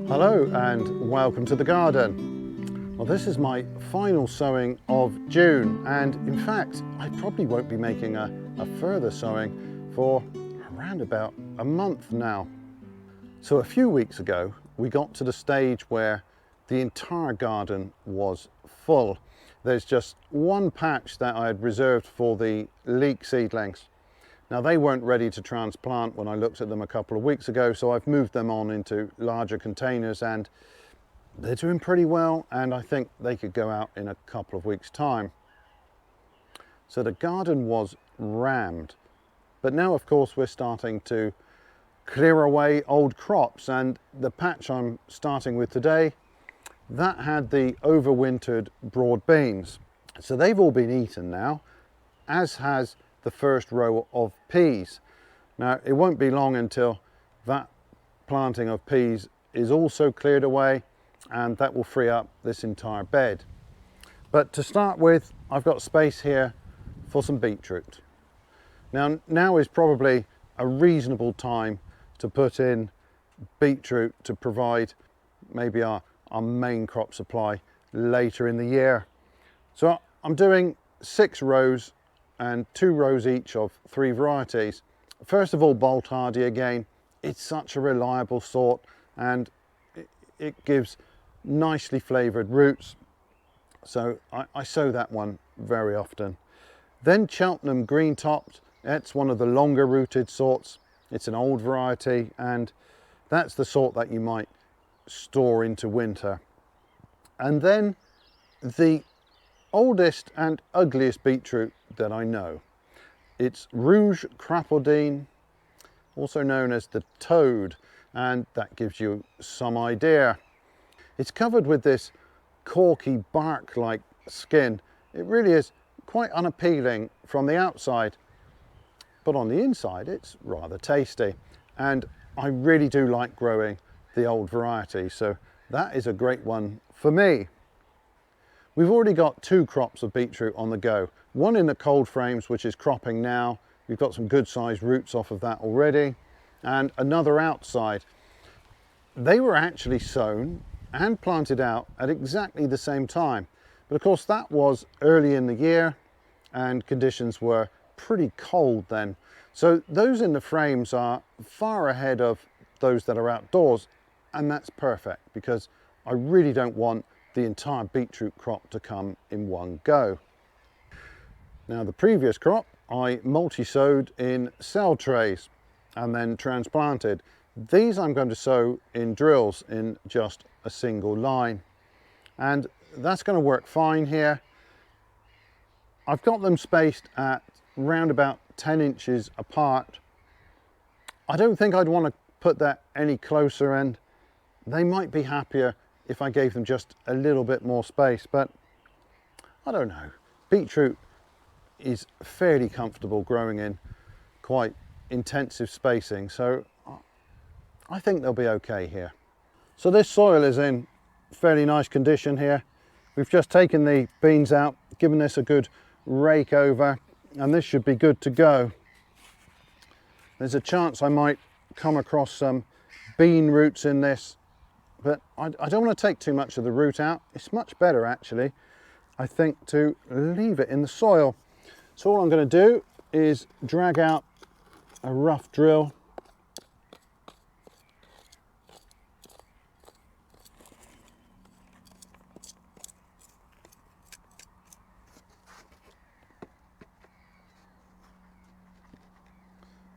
Hello and welcome to the garden. Well, this is my final sowing of June, and in fact I probably won't be making a further sowing for around about a month now. So a few weeks ago we got to the stage where the entire garden was full. There's just one patch that I had reserved for the leek seedlings. Now, they weren't ready to transplant when I looked at them a couple of weeks ago, so I've moved them on into larger containers and they're doing pretty well, and I think they could go out in a couple of weeks' time. So the garden was rammed, but now of course we're starting to clear away old crops, and the patch I'm starting with today, that had the overwintered broad beans. So they've all been eaten now, as has the first row of peas. Now, it won't be long until that planting of peas is also cleared away, and that will free up this entire bed. But to start with, I've got space here for some beetroot. Now is probably a reasonable time to put in beetroot to provide maybe our main crop supply later in the year. So I'm doing 6 rows and 2 rows each of 3 varieties. First of all, Boltardy again. It's such a reliable sort, and it gives nicely flavoured roots. So I sow that one very often. Then Cheltenham Greentop. It's one of the longer rooted sorts. It's an old variety, and that's the sort that you might store into winter. And then the oldest and ugliest beetroot that I know. It's Rouge Crapaudine, also known as the toad, and that gives you some idea. It's covered with this corky bark-like skin. It really is quite unappealing from the outside, but on the inside it's rather tasty, and I really do like growing the old variety, so that is a great one for me. We've already got 2 crops of beetroot on the go. One in the cold frames, which is cropping now. We've got some good sized roots off of that already. And another outside. They were actually sown and planted out at exactly the same time. But of course that was early in the year and conditions were pretty cold then. So those in the frames are far ahead of those that are outdoors. And that's perfect, because I really don't want the entire beetroot crop to come in one go. Now, the previous crop I multi-sowed in cell trays and then transplanted. These I'm going to sow in drills in just a single line, and that's going to work fine here. I've got them spaced at round about 10 inches apart. I don't think I'd want to put that any closer, and they might be happier if I gave them just a little bit more space, but I don't know. Beetroot is fairly comfortable growing in quite intensive spacing, so I think they'll be okay here. So this soil is in fairly nice condition here. We've just taken the beans out, given this a good rake over, and this should be good to go. There's a chance I might come across some bean roots in this, but I don't want to take too much of the root out. It's much better actually, I think, to leave it in the soil. So all I'm going to do is drag out a rough drill.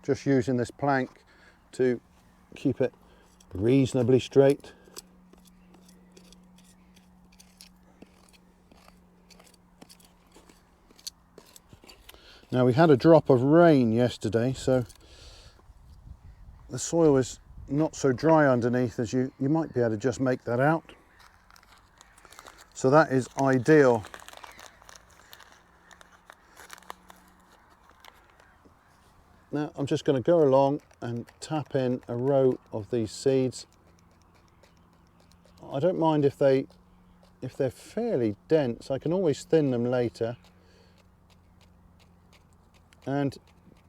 Just using this plank to keep it reasonably straight. Now, we had a drop of rain yesterday, so the soil is not so dry underneath as you might be able to just make that out. So that is ideal. Now I'm just going to go along and tap in a row of these seeds. I don't mind if they're fairly dense. I can always thin them later. And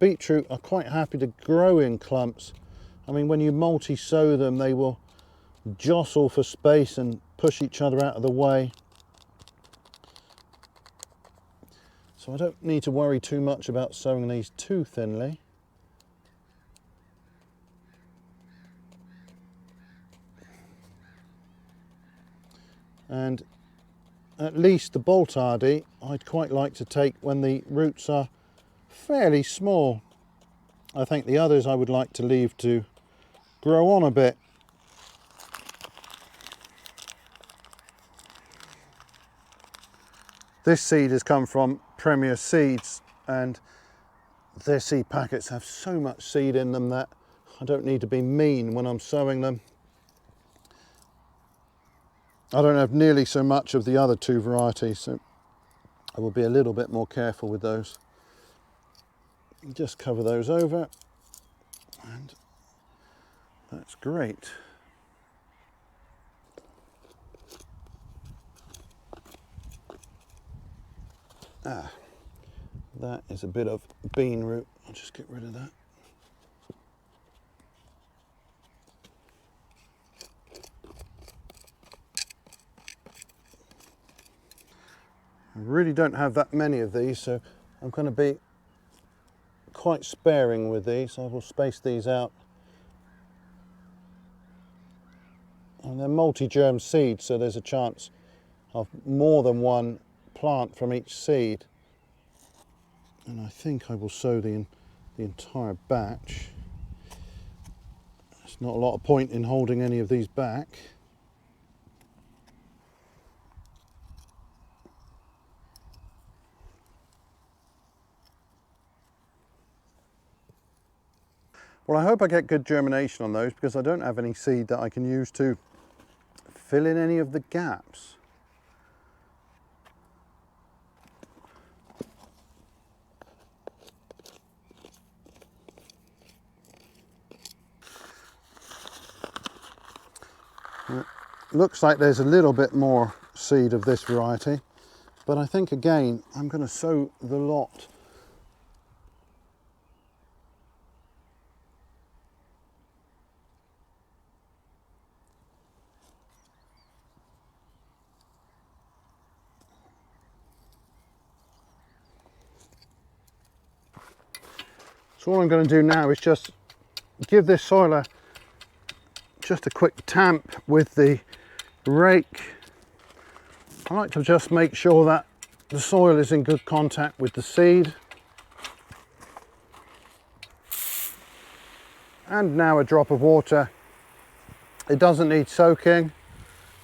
beetroot are quite happy to grow in clumps. I mean, when you multi-sow them, they will jostle for space and push each other out of the way. So I don't need to worry too much about sowing these too thinly. And at least the Boltardy I'd quite like to take when the roots are fairly small. I think the others I would like to leave to grow on a bit. This seed has come from Premier Seeds, and their seed packets have so much seed in them that I don't need to be mean when I'm sowing them. I don't have nearly so much of the other two varieties, so I will be a little bit more careful with those. Just cover those over, and that's great. That is a bit of bean root. I'll just get rid of that. I really don't have that many of these, so I'm going to be quite sparing with these. I will space these out. And they're multi-germ seeds, so there's a chance of more than one plant from each seed. And I think I will sow the entire batch. There's not a lot of point in holding any of these back. Well, I hope I get good germination on those, because I don't have any seed that I can use to fill in any of the gaps. It looks like there's a little bit more seed of this variety, but I think again I'm going to sow the lot. So all I'm going to do now is just give this soil just a quick tamp with the rake. I like to just make sure that the soil is in good contact with the seed. And now a drop of water. It doesn't need soaking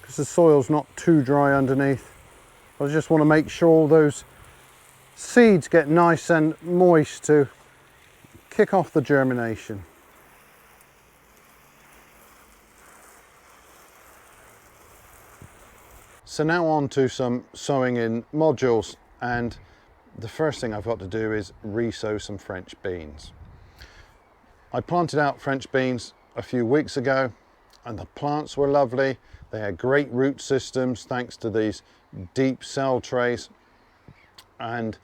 because the soil's not too dry underneath. I just want to make sure those seeds get nice and moist to kick off the germination. So now on to some sowing in modules, and the first thing I've got to do is re-sow some French beans. I planted out French beans a few weeks ago and the plants were lovely. They had great root systems thanks to these deep cell trays, and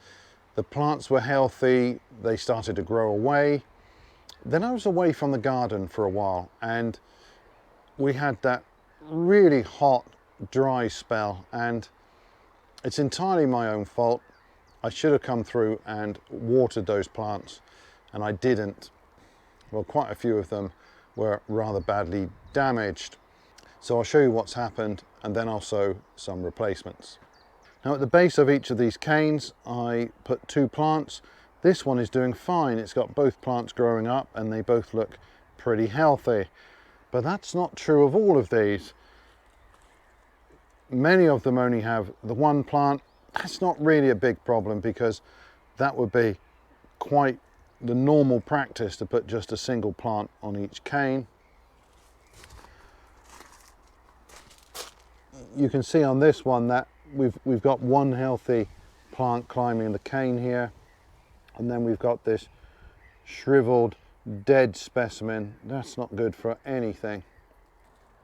the plants were healthy. They started to grow away. Then I was away from the garden for a while and we had that really hot, dry spell, and it's entirely my own fault. I should have come through and watered those plants and I didn't. Well, quite a few of them were rather badly damaged. So I'll show you what's happened and then I'll sow some replacements. Now at the base of each of these canes I put 2 plants. This one is doing fine. It's got both plants growing up and they both look pretty healthy. But that's not true of all of these. Many of them only have the one plant. That's not really a big problem because that would be quite the normal practice to put just a single plant on each cane. You can see on this one that we've got one healthy plant climbing the cane here, and then we've got this shriveled dead specimen. That's not good for anything.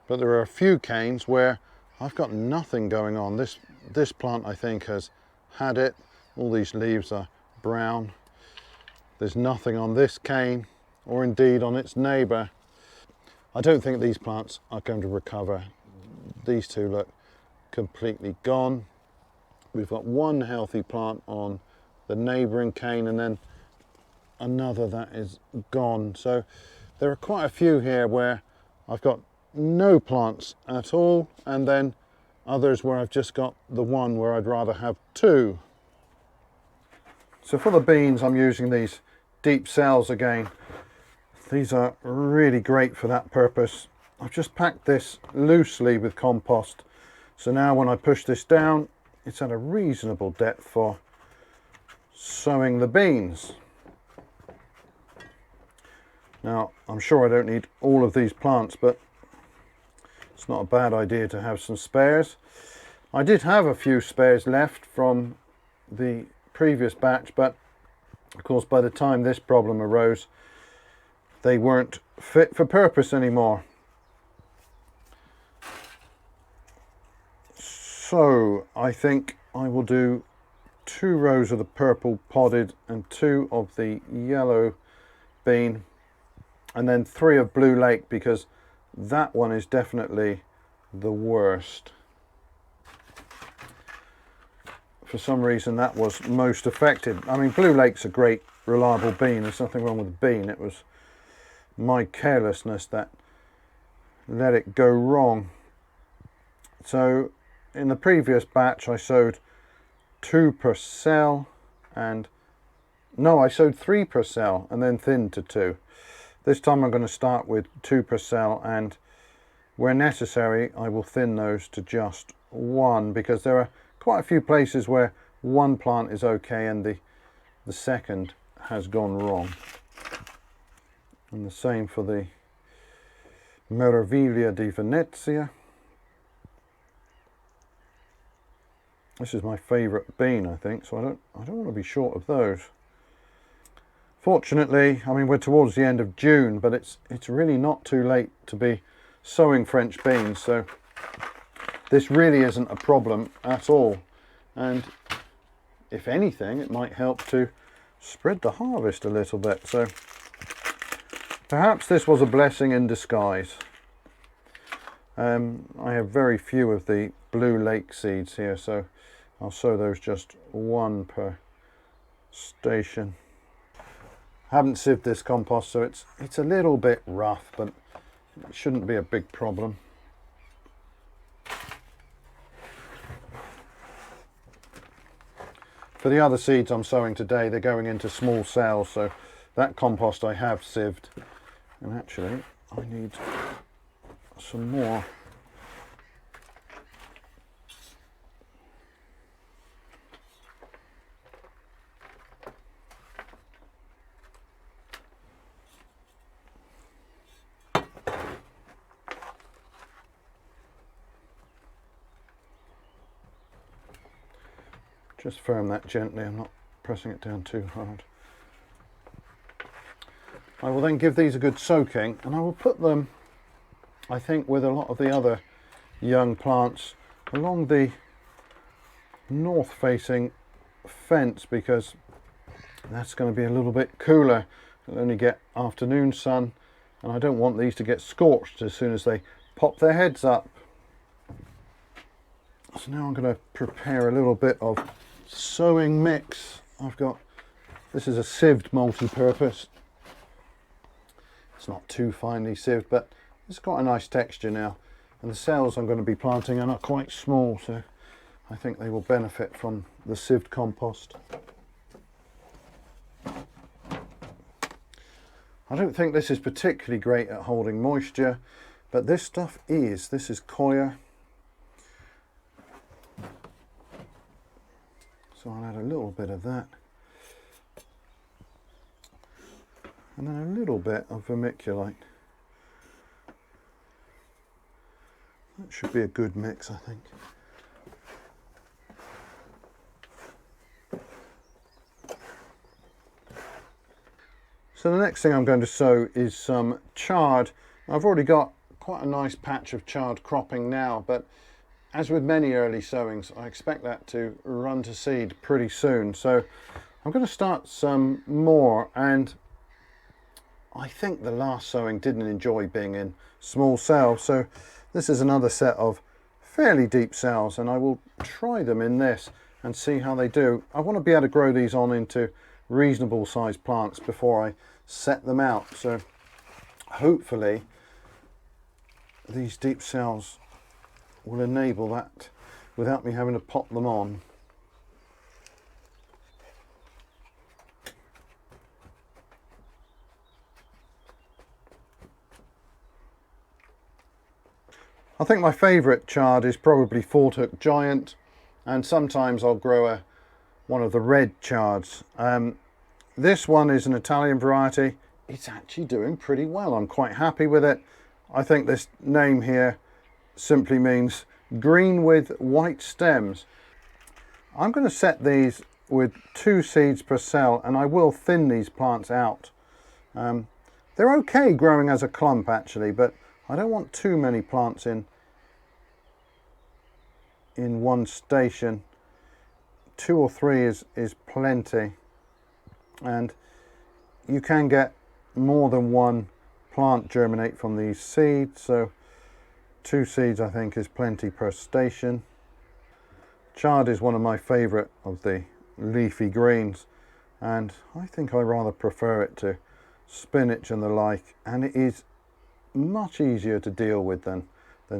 But there are a few canes where I've got nothing going on. This plant I think has had it. All these leaves are brown. There's nothing on this cane or indeed on its neighbour. I don't think these plants are going to recover. These two look completely gone. We've got one healthy plant on the neighbouring cane and then another that is gone. So there are quite a few here where I've got no plants at all, and then others where I've just got the one where I'd rather have two. So for the beans, I'm using these deep cells again. These are really great for that purpose. I've just packed this loosely with compost, so now when I push this down, it's at a reasonable depth for sowing the beans. Now, I'm sure I don't need all of these plants, but it's not a bad idea to have some spares. I did have a few spares left from the previous batch, but of course by the time this problem arose, they weren't fit for purpose anymore. So I think I will do 2 rows of the purple podded and 2 of the yellow bean, and then 3 of Blue Lake, because that one is definitely the worst. For some reason that was most affected. I mean, Blue Lake's a great reliable bean, there's nothing wrong with the bean. It was my carelessness that let it go wrong. So in the previous batch I sowed 2 per cell, and no, I sowed 3 per cell and then thinned to 2. This time I'm going to start with 2 per cell, and where necessary I will thin those to just 1, because there are quite a few places where one plant is okay and the second has gone wrong. And the same for the Meraviglia di Venezia. This is my favourite bean, I think, so I don't want to be short of those. Fortunately, I mean, we're towards the end of June, but it's really not too late to be sowing French beans, so this really isn't a problem at all. And if anything, it might help to spread the harvest a little bit. So perhaps this was a blessing in disguise. I have very few of the Blue Lake seeds here, so I'll sow those just 1 per station. Haven't sieved this compost, so it's a little bit rough, but it shouldn't be a big problem. For the other seeds I'm sowing today, they're going into small cells, so that compost I have sieved. And actually, I need some more. Just firm that gently, I'm not pressing it down too hard. I will then give these a good soaking, and I will put them, I think, with a lot of the other young plants along the north facing fence, because that's going to be a little bit cooler. It'll only get afternoon sun, and I don't want these to get scorched as soon as they pop their heads up. So now I'm going to prepare a little bit of sowing mix. This is a sieved multi-purpose. It's not too finely sieved, but it's got a nice texture now, and the cells I'm going to be planting are not quite small, so I think they will benefit from the sieved compost. I don't think this is particularly great at holding moisture, but this stuff is. This is coir. So I'll add a little bit of that, and then a little bit of vermiculite. That should be a good mix, I think. So the next thing I'm going to sow is some chard. I've already got quite a nice patch of chard cropping now, but as with many early sowings, I expect that to run to seed pretty soon. So I'm going to start some more, and I think the last sowing didn't enjoy being in small cells, so this is another set of fairly deep cells, and I will try them in this and see how they do. I want to be able to grow these on into reasonable sized plants before I set them out, so hopefully these deep cells will enable that without me having to pot them on. I think my favourite chard is probably Forthook Giant, and sometimes I'll grow one of the red chards. This one is an Italian variety. It's actually doing pretty well. I'm quite happy with it. I think this name here simply means green with white stems. I'm going to set these with 2 seeds per cell, and I will thin these plants out. They're okay growing as a clump actually, but I don't want too many plants in one station. 2 or 3 is plenty, and you can get more than one plant germinate from these seeds, so 2 seeds I think is plenty per station. Chard is one of my favourite of the leafy greens, and I think I rather prefer it to spinach and the like, and it is much easier to deal with than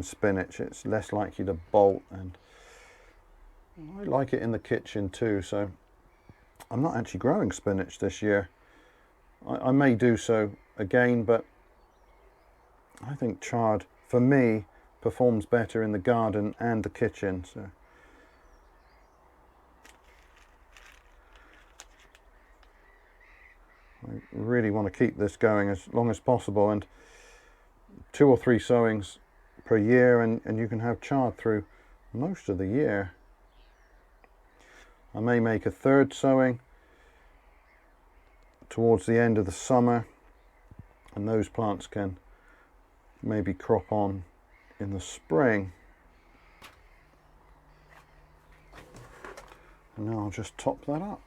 spinach. It's less likely to bolt, and I like it in the kitchen too. So I'm not actually growing spinach this year. I may do so again, but I think chard for me performs better in the garden and the kitchen. So I really want to keep this going as long as possible, and 2 or 3 sowings per year, and you can have chard through most of the year. I may make a 3rd sowing towards the end of the summer, and those plants can maybe crop on in the spring. And now I'll just top that up.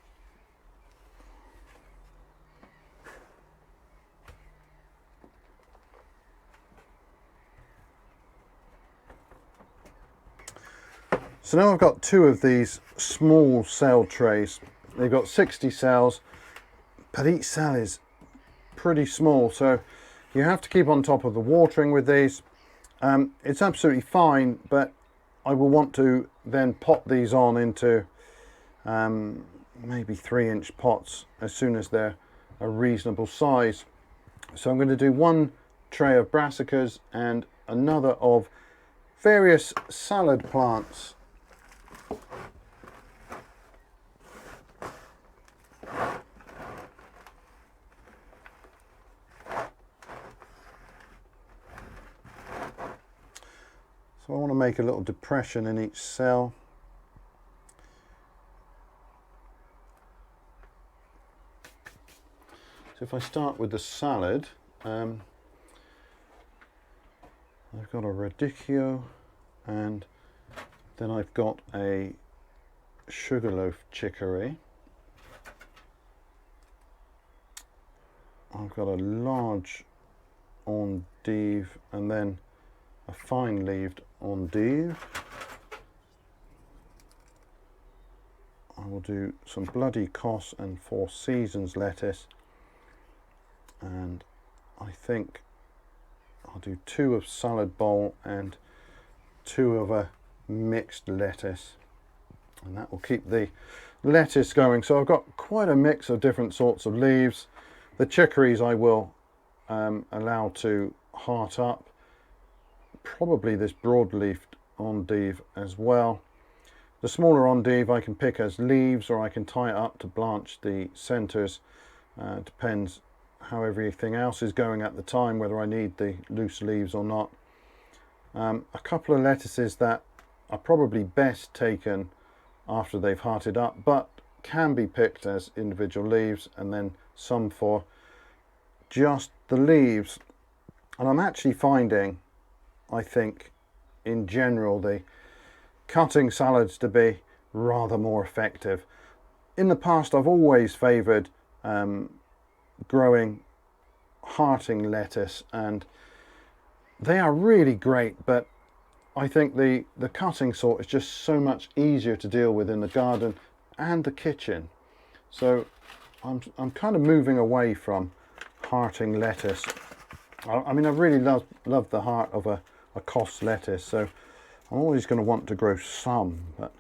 So now I've got 2 of these small cell trays. They've got 60 cells, but each cell is pretty small, so you have to keep on top of the watering with these. It's absolutely fine, but I will want to then pot these on into maybe 3-inch pots as soon as they're a reasonable size. So I'm going to do 1 tray of brassicas and another of various salad plants. So I want to make a little depression in each cell. So if I start with the salad, I've got a radicchio, and then I've got a sugarloaf chicory. I've got a large endive, and then a fine-leaved endive. I will do some bloody Costa and 4 Seasons lettuce, and I think I'll do 2 of salad bowl and 2 of a mixed lettuce, and that will keep the lettuce going. So I've got quite a mix of different sorts of leaves. The chicories I will allow to heart up, probably this broad-leafed endive as well. The smaller endive I can pick as leaves, or I can tie it up to blanch the centres. Depends how everything else is going at the time, whether I need the loose leaves or not. A couple of lettuces that are probably best taken after they've hearted up, but can be picked as individual leaves, and then some for just the leaves. And I'm actually finding, I think, in general, the cutting salads to be rather more effective. In the past, I've always favoured growing hearting lettuce, and they are really great, but I think the cutting sort is just so much easier to deal with in the garden and the kitchen. So I'm kind of moving away from hearting lettuce. I mean, I really love the heart of a Costa lettuce, so I'm always going to want to grow some, but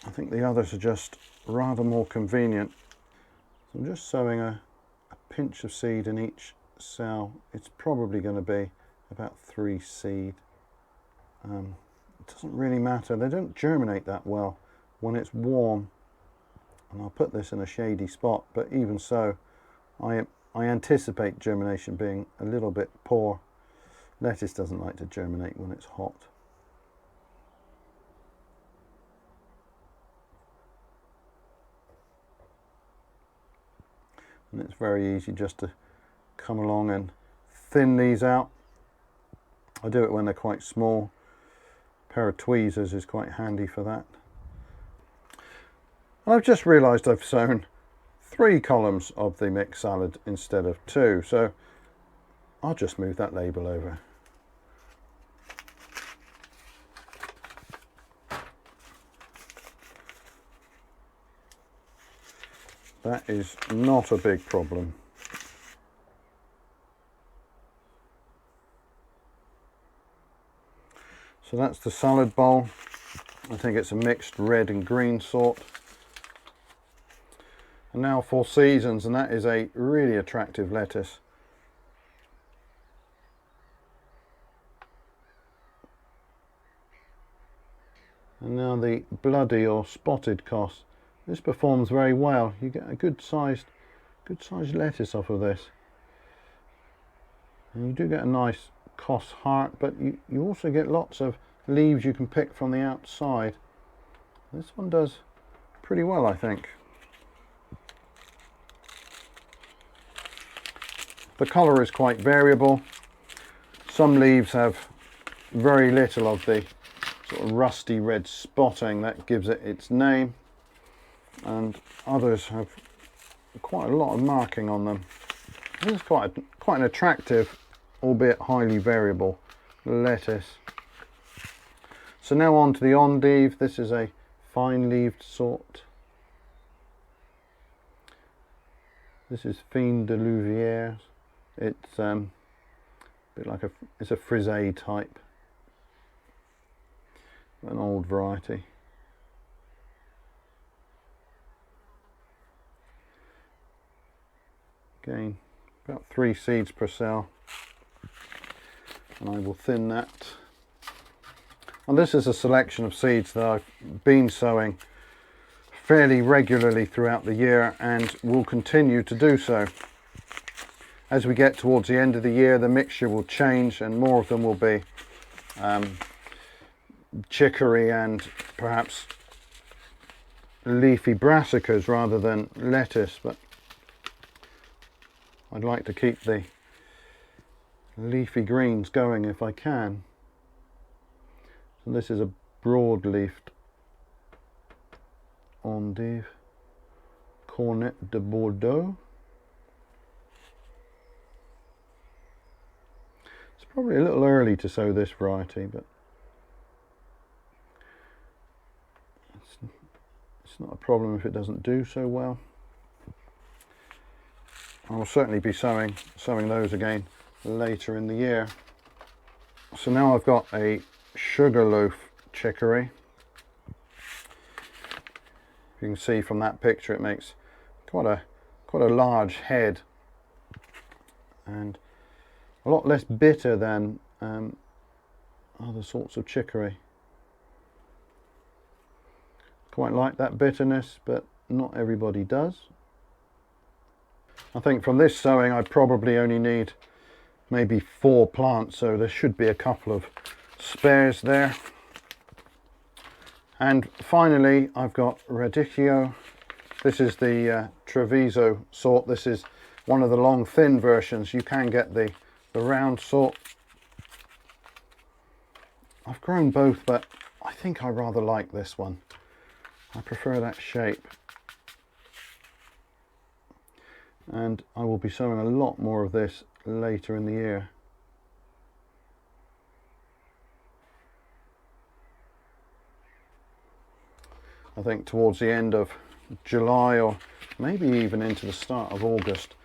I think the others are just rather more convenient. So I'm just sowing a pinch of seed in each cell. It's probably going to be about 3 seed. It doesn't really matter. They don't germinate that well when it's warm. And I'll put this in a shady spot, but even so, I anticipate germination being a little bit poor. Lettuce doesn't like to germinate when it's hot. And it's very easy just to come along and thin these out. I do it when they're quite small. A pair of tweezers is quite handy for that. And I've just realised I've sown 3 columns of the mixed salad instead of 2, so I'll just move that label over. That is not a big problem. So that's the salad bowl. I think it's a mixed red and green sort. And now 4 Seasons, and that is a really attractive lettuce. And now the bloody or spotted Costa. This performs very well. You get a good sized lettuce off of this. And you do get a nice Costa heart, but you also get lots of leaves you can pick from the outside. This one does pretty well, I think. The colour is quite variable. Some leaves have very little of the sort of rusty red spotting that gives it its name, and others have quite a lot of marking on them. This is quite an attractive, albeit highly variable lettuce. So now on to the Endive. This is a fine-leaved sort. This is Fin de Louviers. It's a bit like it's a frisée type, an old variety. Again, about 3 seeds per cell, and I will thin that. And this is a selection of seeds that I've been sowing fairly regularly throughout the year and will continue to do so. As we get towards the end of the year, the mixture will change and more of them will be chicory and perhaps leafy brassicas rather than lettuce, but I'd like to keep the leafy greens going if I can. So this is a broad-leafed Endive, Cornet de Bordeaux. It's probably a little early to sow this variety, but it's not a problem if it doesn't do so well. I will certainly be sowing those again later in the year. So now I've got a sugarloaf chicory. You can see from that picture it makes quite a large head and a lot less bitter than other sorts of chicory. Quite like that bitterness, but not everybody does. I think from this sowing I probably only need maybe 4 plants, so there should be a couple of spares there. And finally I've got Radicchio. This is the Treviso sort. This is one of the long thin versions. You can get the round sort. I've grown both, but I think I rather like this one. I prefer that shape. and I will be sowing a lot more of this later in the year. I think towards the end of July, or maybe even into the start of August,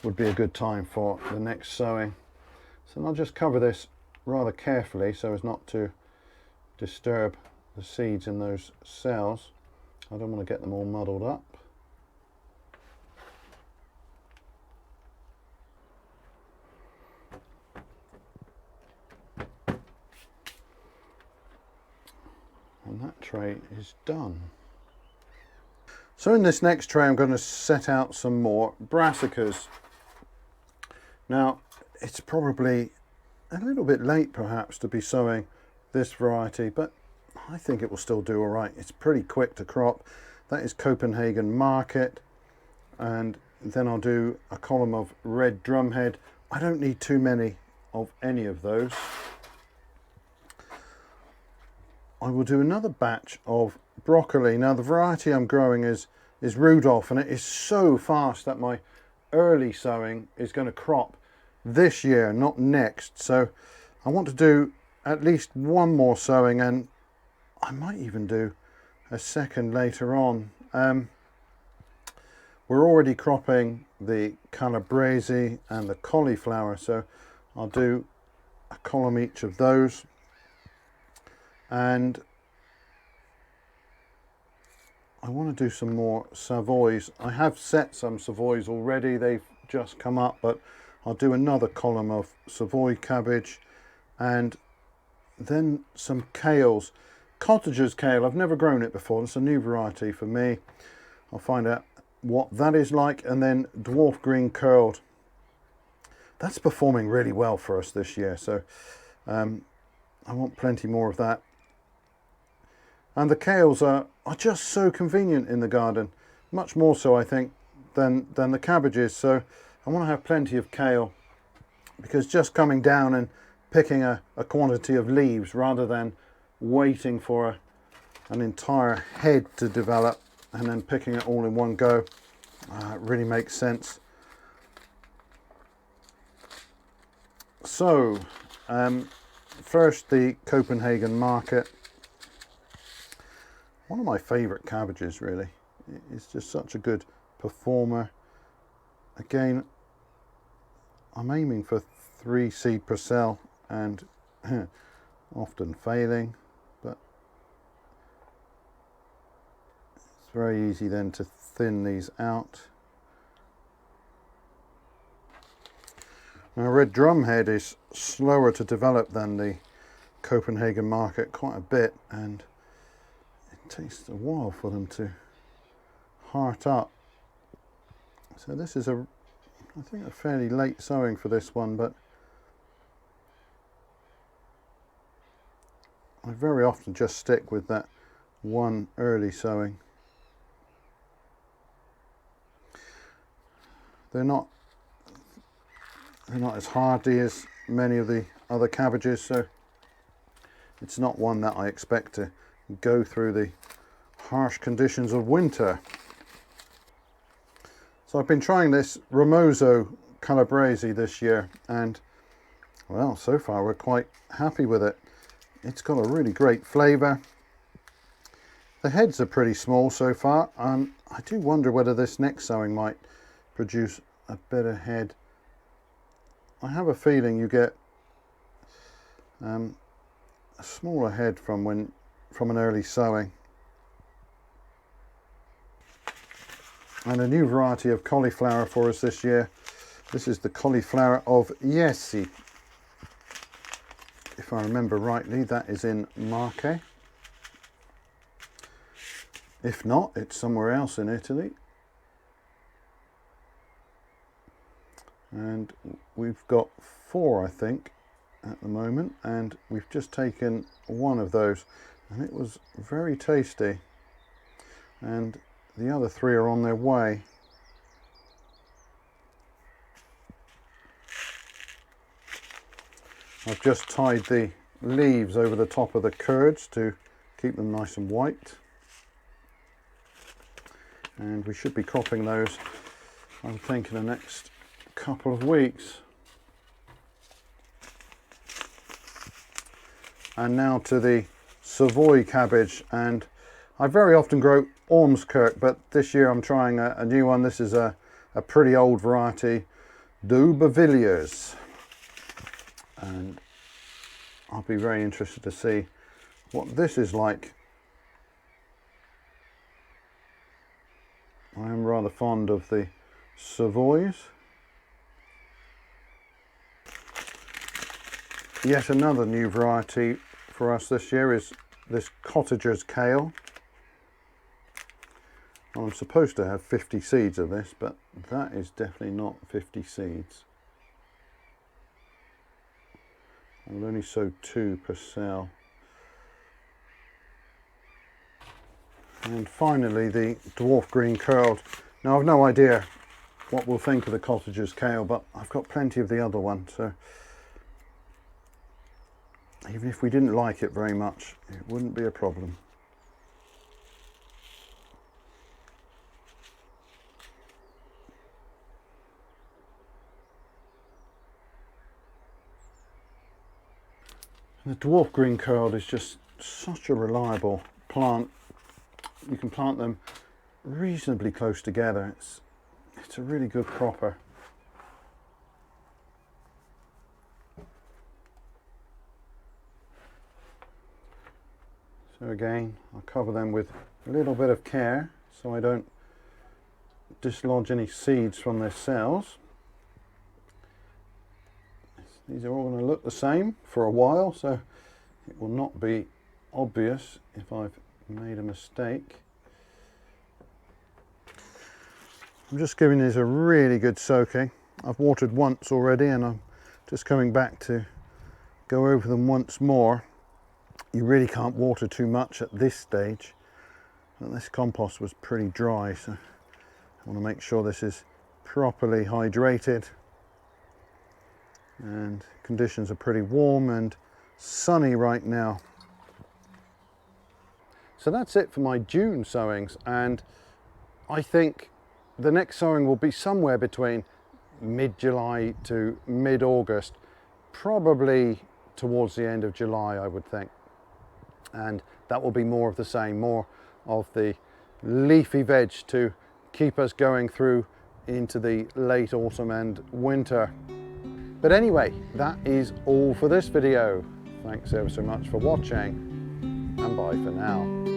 would be a good time for the next sowing. So I'll just cover this rather carefully so as not to disturb the seeds in those cells. I don't want to get them all muddled up. And that tray is done. So in this next tray I'm going to set out some more Brassicas. Now it's probably a little bit late perhaps to be sowing this variety, but I think it will still do alright. It's pretty quick to crop. That is Copenhagen Market, and then I'll do a column of red Drumhead. I don't need too many of any of those. I will do another batch of broccoli. Now the variety I'm growing is Rudolph, and it is so fast that my early sowing is going to crop this year, not next. So I want to do at least one more sowing, and I might even do a second later on. We're already cropping the calabrese and the cauliflower, so I'll do a column each of those. And I want to do some more Savoys. I have set some Savoys already, they've just come up, but I'll do another column of Savoy cabbage, and then some kales. Cottager's kale, I've never grown it before, it's a new variety for me. I'll find out what that is like. And then dwarf green curled. That's performing really well for us this year, so I want plenty more of that. And the kales are just so convenient in the garden, much more so I think than the cabbages. So I want to have plenty of kale, because just coming down and picking a quantity of leaves rather than waiting for an entire head to develop and then picking it all in one go, it really makes sense. So first, the Copenhagen Market. One of my favourite cabbages, really. It's just such a good performer. Again, I'm aiming for 3 seed per cell, and often failing, but it's very easy then to thin these out. Now red Drumhead is slower to develop than the Copenhagen Market, quite a bit, and it takes a while for them to heart up. So this is I think a fairly late sowing for this one, but I very often just stick with that one early sowing. They're not as hardy as many of the other cabbages, so it's not one that I expect to go through the harsh conditions of winter. So I've been trying this Ramoso Calabrese this year, and well, so far we're quite happy with it. It's got a really great flavour. The heads are pretty small so far, and I do wonder whether this next sowing might produce a better head. I have a feeling you get a smaller head from an early sowing. And a new variety of cauliflower for us this year. This is the cauliflower of Etty. If I remember rightly, that is in Marche. If not, it's somewhere else in Italy. And we've got 4, I think, at the moment, and we've just taken one of those, and it was very tasty, and the other 3 are on their way. I've just tied the leaves over the top of the curds to keep them nice and white, and we should be cropping those I would think in the next couple of weeks. And now to the Savoy cabbage, and I very often grow Ormskirk, but this year I'm trying a new one. This is a pretty old variety, Louviers, and I'll be very interested to see what this is like. I am rather fond of the Savoys. Yet another new variety for us this year is this cottager's kale. Well, I'm supposed to have 50 seeds of this, but that is definitely not 50 seeds. I will only sow 2 per cell. And finally the dwarf green curled. Now I've no idea what we'll think of the cottager's kale, but I've got plenty of the other one, so even if we didn't like it very much, it wouldn't be a problem. The dwarf green curled is just such a reliable plant. You can plant them reasonably close together. It's a really good cropper. So again, I'll cover them with a little bit of care so I don't dislodge any seeds from their cells. These are all going to look the same for a while, so it will not be obvious if I've made a mistake. I'm just giving these a really good soaking. I've watered once already and I'm just coming back to go over them once more. You really can't water too much at this stage. And this compost was pretty dry, so I want to make sure this is properly hydrated. And conditions are pretty warm and sunny right now. So that's it for my June sowings, and I think the next sowing will be somewhere between mid-July to mid-August, probably towards the end of July I would think, and that will be more of the same, more of the leafy veg to keep us going through into the late autumn and winter. But anyway, that is all for this video. Thanks ever so much for watching, and bye for now.